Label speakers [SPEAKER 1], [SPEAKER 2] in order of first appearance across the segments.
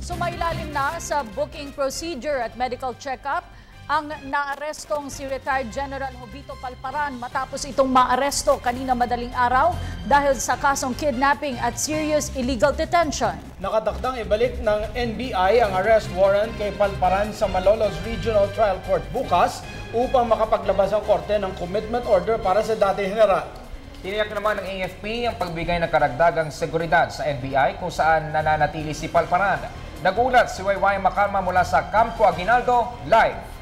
[SPEAKER 1] Sumailalim na sa booking procedure at medical check-up ang naarestong si retired General Jovito Palparan matapos itong maaresto kanina madaling araw dahil sa kasong kidnapping at serious illegal detention.
[SPEAKER 2] Nakatakdang ibalik ng NBI ang arrest warrant kay Palparan sa Malolos Regional Trial Court bukas upang makapaglabas ang korte ng commitment order para sa dating general.
[SPEAKER 3] Tiniyak naman ng AFP ang pagbigay ng karagdagang seguridad sa NBI kung saan nananatili si Palparan. Nagulat si Wayway Makalma mula sa Campo Aguinaldo, live.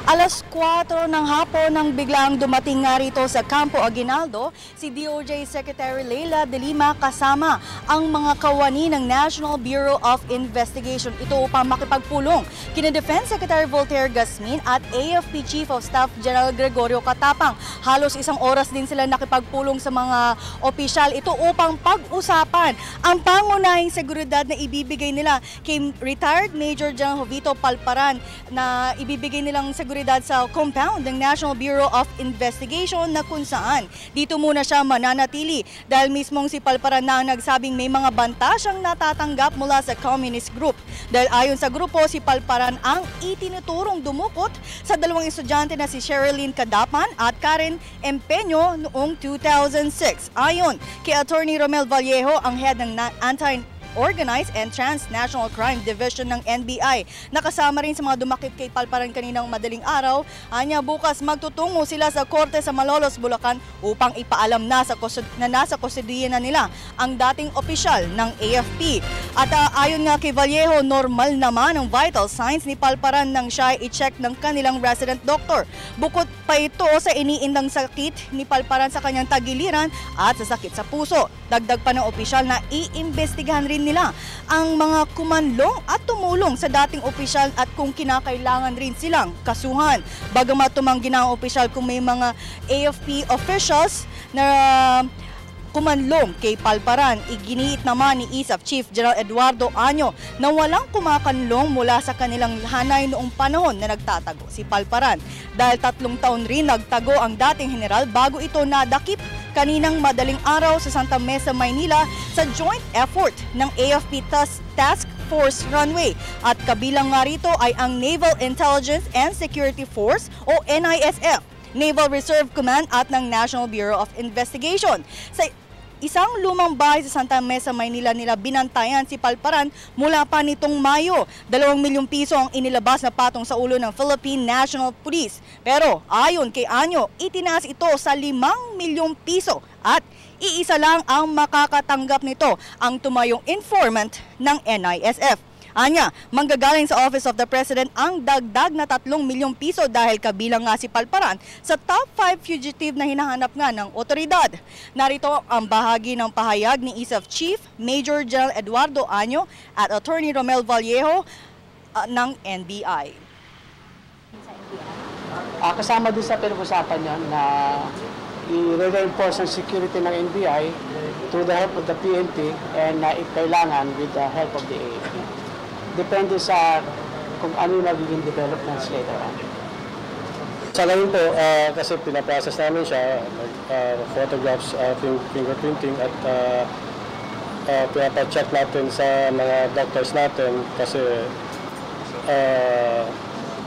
[SPEAKER 4] Alas 4 ng hapon nang biglang dumating nga rito sa Campo Aguinaldo si DOJ Secretary Leila de Lima kasama ang mga kawani ng National Bureau of Investigation. Ito upang makipagpulong kina Defense Secretary Voltaire Gasmin at AFP Chief of Staff General Gregorio Catapang. Halos isang oras din sila nakipagpulong sa mga opisyal. Ito upang pag-usapan ang pangunahing seguridad na ibibigay nila kay retired Major General Jovito Palparan na ibibigay nilang seguridad sa compound ng National Bureau of Investigation na kung saan dito muna siya mananatili dahil mismong si Palparan na nagsabing may mga banta siyang natatanggap mula sa communist group. Dahil ayon sa grupo, si Palparan ang itinuturong dumukot sa dalawang estudyante na si Sherilyn Cadapan at Karen Empeño noong 2006. Ayon kay Attorney Romel Vallejo, ang head ng Anti-Organized and Transnational Crime Division ng NBI. Nakasama rin sa mga dumakip kay Palparan kaninang madaling araw. Anya bukas magtutungo sila sa korte sa Malolos, Bulacan upang ipaalam na nasa kustodiya na nila ang dating opisyal ng AFP. At ayon nga kay Vallejo, normal naman ang vital signs ni Palparan nang siya i-check ng kanilang resident doctor. Bukod pa ito sa iniindang sakit ni Palparan sa kanyang tagiliran at sa sakit sa puso. Dagdag pa ng opisyal na iimbestigahan rin nila ang mga kumanlong at tumulong sa dating opisyal at kung kinakailangan rin silang kasuhan. Bagamat tumanggi na ang opisyal kung may mga AFP officials na kumanlong kay Palparan, iginiit naman ni ISAF Chief General Eduardo Año na walang kumakanlong mula sa kanilang hanay noong panahon na nagtatago si Palparan. Dahil 3 taon rin nagtago ang dating general bago ito nadakip kaninang madaling araw sa Santa Mesa, Maynila sa joint effort ng AFP Task Force Runway. At kabilang nga rito ay ang Naval Intelligence and Security Force o NISF, Naval Reserve Command at ng National Bureau of Investigation. Sa isang lumang bahay sa Santa Mesa, Maynila nila binantayan si Palparan mula pa nitong Mayo. 2 milyong piso ang inilabas na patong sa ulo ng Philippine National Police. Pero ayon kay Año, itinaas ito sa 5 milyong piso at iisa lang ang makakatanggap nito, ang tumayong informant ng NISF. Anya, manggagaling sa Office of the President ang dagdag na 3 milyong piso dahil kabilang nga si Palparan sa top 5 fugitive na hinahanap nga ng otoridad. Narito ang bahagi ng pahayag ni ISAF Chief Major General Eduardo Año at Attorney Romel Vallejo ng NBI.
[SPEAKER 5] Kasama din sa pinag-usapan niya na i-reinforce ang security ng NBI through the help of the PNP and if kailangan with the help of the AFP. Depende sa kung ano yung magiging developments later on.
[SPEAKER 6] Sa ngayon po, kasi pinaprocess namin siya, photographs, fingerprinting at pinapacheck natin sa mga doctors natin kasi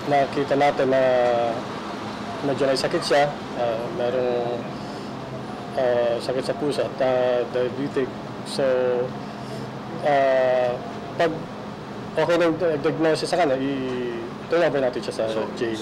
[SPEAKER 6] nakita natin na medyo may sakit siya, mayroong sakit sa puso at diabetic. So, pag okay na diagnosis sa kanya, i-turnover natin siya sa jail.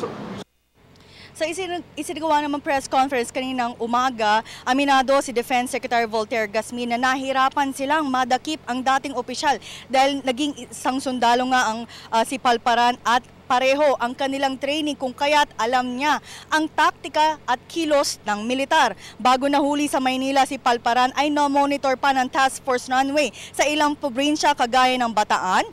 [SPEAKER 4] Sa isinagawa naman press conference kaninang umaga, aminado si Defense Secretary Voltaire Gasmin na nahirapan silang madakip ang dating opisyal dahil naging isang sundalo nga ang si Palparan at pareho ang kanilang training kung kaya't alam niya ang taktika at kilos ng militar. Bago nahuli sa Maynila si Palparan ay no-monitor pa ng Task Force Runway sa ilang probinsya kagaya ng Bataan,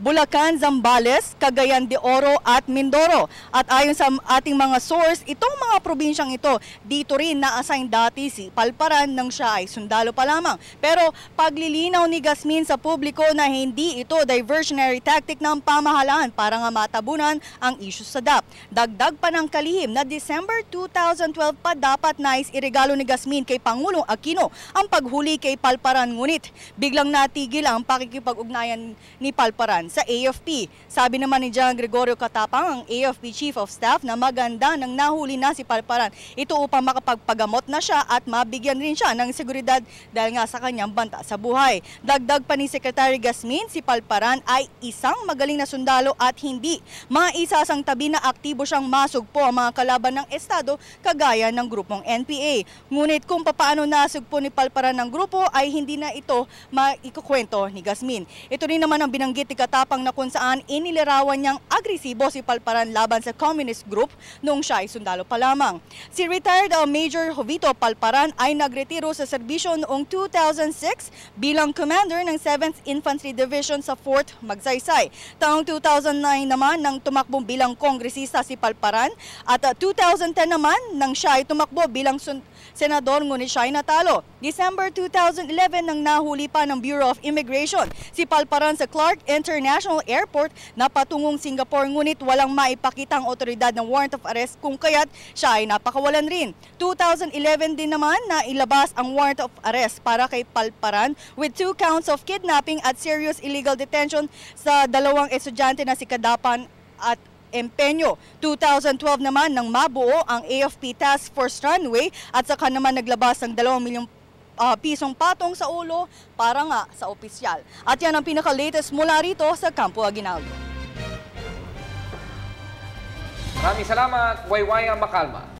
[SPEAKER 4] Bulacan, Zambales, Cagayan de Oro at Mindoro. At ayon sa ating mga source, itong mga probinsyang ito, dito rin na-assign dati si Palparan nang siya ay sundalo pa lamang. Pero paglilinaw ni Gasmin sa publiko na hindi ito diversionary tactic ng pamahalaan para nga matabunan pagtutuunan ang isyu sa DAP. Dagdag pa ng kalihim na December 2012 pa dapat nais iregalo ni Gasmin kay Pangulong Aquino ang paghuli kay Palparan, ngunit biglang natigil ang pakikipag-ugnayan ni Palparan sa AFP. Sabi naman ni John Gregorio Katapang, ang AFP Chief of Staff, na maganda nang nahuli na si Palparan. Ito upang makapagpagamot na siya at mabigyan rin siya ng seguridad dahil nga sa kanyang banta sa buhay. Dagdag pa ni Secretary Gasmin, si Palparan ay isang magaling na sundalo at hindi maisasang tabi na aktibo siyang masugpo ang mga kalaban ng Estado kagaya ng grupong NPA. Ngunit kung papaano nasugpo ni Palparan ng grupo ay hindi na ito maikukwento ni Gasmin. Ito rin naman ang binanggit ni Katapang na kung saan inilarawan niyang agresibo si Palparan laban sa communist group noong siya ay sundalo pa lamang. Si retired Major Jovito Palparan ay nagretiro sa serbisyo noong 2006 bilang commander ng 7th Infantry Division sa Fort Magsaysay. Taong 2009 naman nang tumakbo bilang kongresista si Palparan at 2010 naman nang siya ay tumakbo bilang senador, ngunit siya ay natalo. December 2011 nang nahuli pa ng Bureau of Immigration si Palparan sa Clark International Airport na patungong Singapore, ngunit walang maipakitang otoridad ng warrant of arrest kung kaya't siya ay napakawalan rin. 2011 din naman na ilabas ang warrant of arrest para kay Palparan with 2 counts of kidnapping at serious illegal detention sa dalawang estudyante na si Kadapan at Empeño. 2012 naman nang mabuo ang AFP Task Force Runway at saka naman naglabas ng 2 milyong pisong patong sa ulo para nga sa opisyal. At yan ang pinaka-latest mula rito sa Campo Aguinaldo.
[SPEAKER 3] Maraming salamat, Waywaya Makalma.